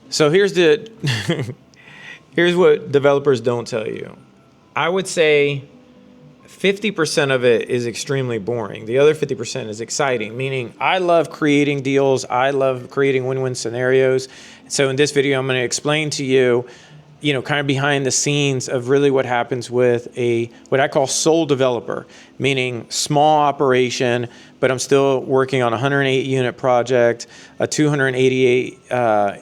So here's what developers don't tell you. I would say 50% of it is extremely boring. The other 50% is exciting, meaning I love creating deals. I love creating win-win scenarios. So in this video, I'm going to explain to you, kind of behind the scenes of really what happens with what I call sole developer, meaning small operation, but I'm still working on a 108 unit project, a 288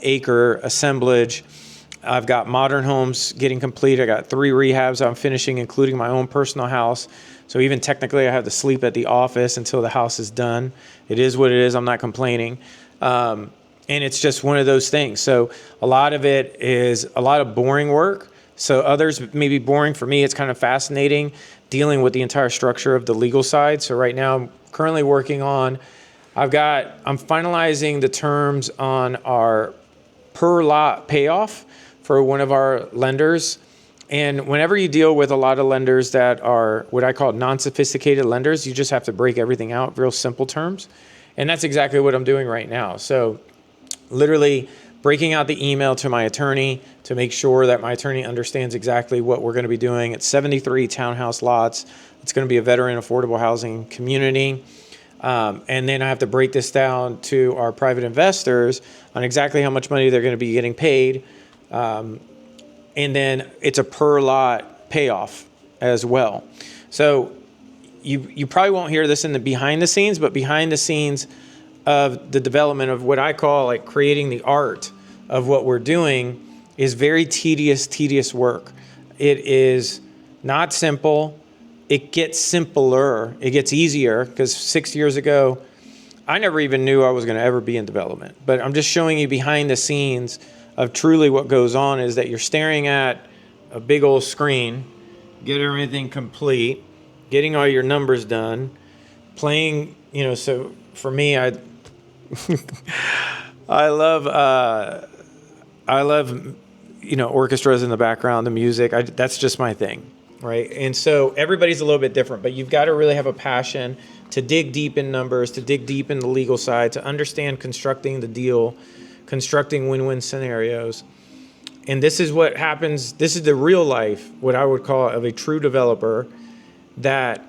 acre assemblage. I've got modern homes getting complete. I got 3 rehabs I'm finishing, including my own personal house. So even technically I have to sleep at the office until the house is done. It is what it is. I'm not complaining. And it's just one of those things. So a lot of it is a lot of boring work. So others may be boring. For me, it's kind of fascinating dealing with the entire structure of the legal side. So right now I'm currently working on, I'm finalizing the terms on our per lot payoff for one of our lenders. And whenever you deal with a lot of lenders that are what I call non-sophisticated lenders, you just have to break everything out, real simple terms. And that's exactly what I'm doing right now. So literally breaking out the email to my attorney to make sure that my attorney understands exactly what we're going to be doing. It's 73 townhouse lots. It's going to be a veteran affordable housing community. And then I have to break this down to our private investors on exactly how much money they're going to be getting paid. And then it's a per lot payoff as well. So you probably won't hear this in the behind the scenes, but behind the scenes of the development of what I call like creating the art of what we're doing is very tedious work. It is not simple. It gets simpler. It gets easier because 6 years ago, I never even knew I was going to ever be in development. But I'm just showing you behind the scenes of truly what goes on is that you're staring at a big old screen, get everything complete, getting all your numbers done, playing, so for me, I love, orchestras in the background, the music. That's just my thing, right? And so everybody's a little bit different, but you've got to really have a passion to dig deep in numbers, to dig deep in the legal side, to understand constructing the deal, constructing win-win scenarios. And this is what happens. This is the real life, what I would call of a true developer that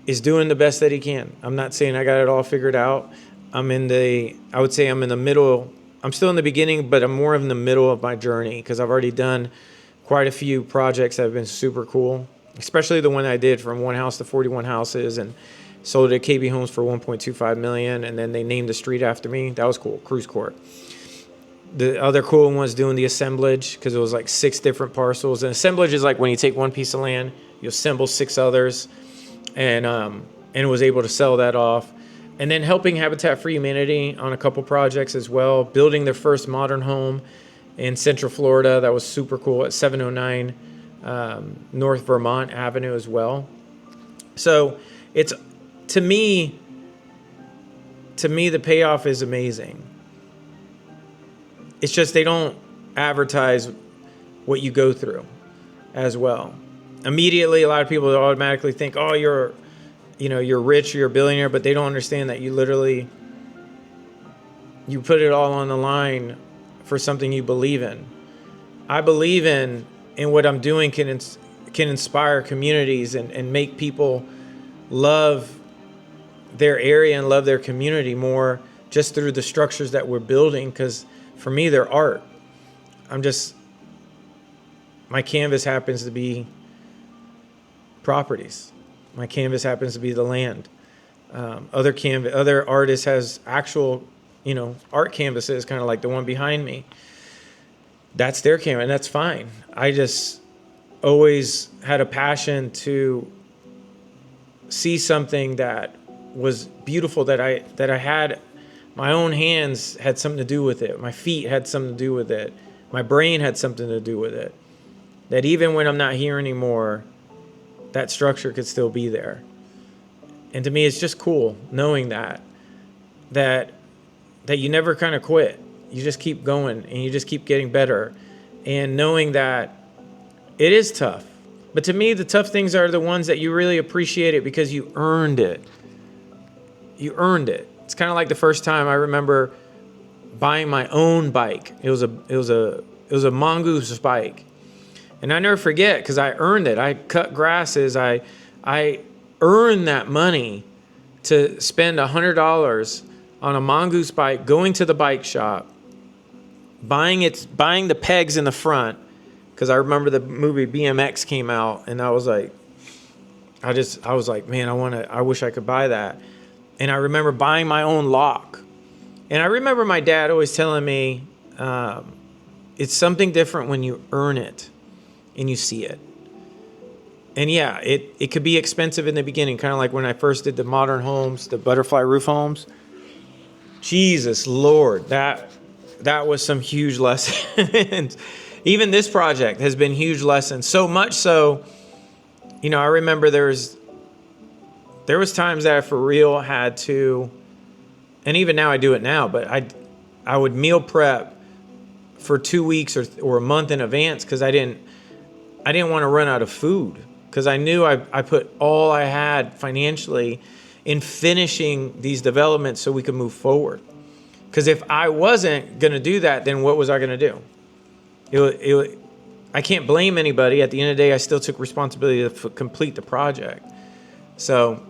is doing the best that he can. I'm not saying I got it all figured out. I would say I'm in the middle. I'm still in the beginning, but I'm more in the middle of my journey because I've already done quite a few projects that have been super cool, especially the one I did from 1 house to 41 houses and sold it at KB Homes for $1.25 million, and then they named the street after me. That was cool, Cruise Court. The other cool one was doing the assemblage because it was like 6 different parcels. And assemblage is like when you take one piece of land, you assemble 6 others, and was able to sell that off. And then helping Habitat for Humanity on a couple projects as well, building their first modern home in Central Florida. That was super cool at 709 North Vermont Avenue as well. So it's, to me, the payoff is amazing. It's just they don't advertise what you go through as well. Immediately, a lot of people automatically think, oh, you're rich, you're a billionaire, but they don't understand that you put it all on the line for something you believe in. I believe in what I'm doing can inspire communities and make people love their area and love their community more just through the structures that we're building, because for me, they're art. My canvas happens to be properties. My canvas happens to be the land. Other artists has actual, art canvases, kind of like the one behind me. That's their canvas, and that's fine. I just always had a passion to see something that was beautiful, that I had, my own hands had something to do with it. My feet had something to do with it. My brain had something to do with it. That even when I'm not here anymore, that structure could still be there. And to me, it's just cool knowing that you never kind of quit. You just keep going and you just keep getting better. And knowing that it is tough. But to me, the tough things are the ones that you really appreciate it because you earned it. You earned it. It's kind of like the first time I remember buying my own bike. It was a mongoose bike. And I never forget, because I earned it. I cut grasses. I earned that money to spend $100 on a mongoose bike, going to the bike shop, buying the pegs in the front, because I remember the movie BMX came out, and I was like, man, I wish I could buy that. And I remember buying my own lock. And I remember my dad always telling me, it's something different when you earn it and you see it. And yeah, it could be expensive in the beginning, kind of like when I first did the modern homes, the butterfly roof homes. Jesus Lord, that was some huge lessons. Even this project has been huge lessons. So much so, I remember there was times that I for real had to, and even now I do it now, but I would meal prep for 2 weeks or a month in advance, because I didn't want to run out of food, because I knew I put all I had financially in finishing these developments so we could move forward. Because if I wasn't going to do that, then what was I going to do? I can't blame anybody. At the end of the day, I still took responsibility to complete the project. So,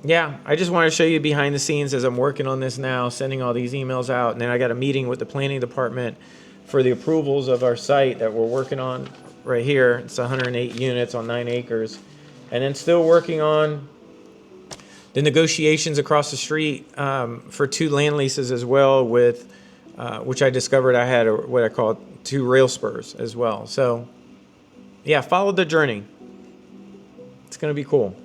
yeah, I just want to show you behind the scenes as I'm working on this now, sending all these emails out. And then I got a meeting with the planning department for the approvals of our site that we're working on right here. It's 108 units on 9 acres. And then still working on the negotiations across the street for 2 land leases as well, with which I discovered I had what I call 2 rail spurs as well. So, yeah, follow the journey. It's going to be cool.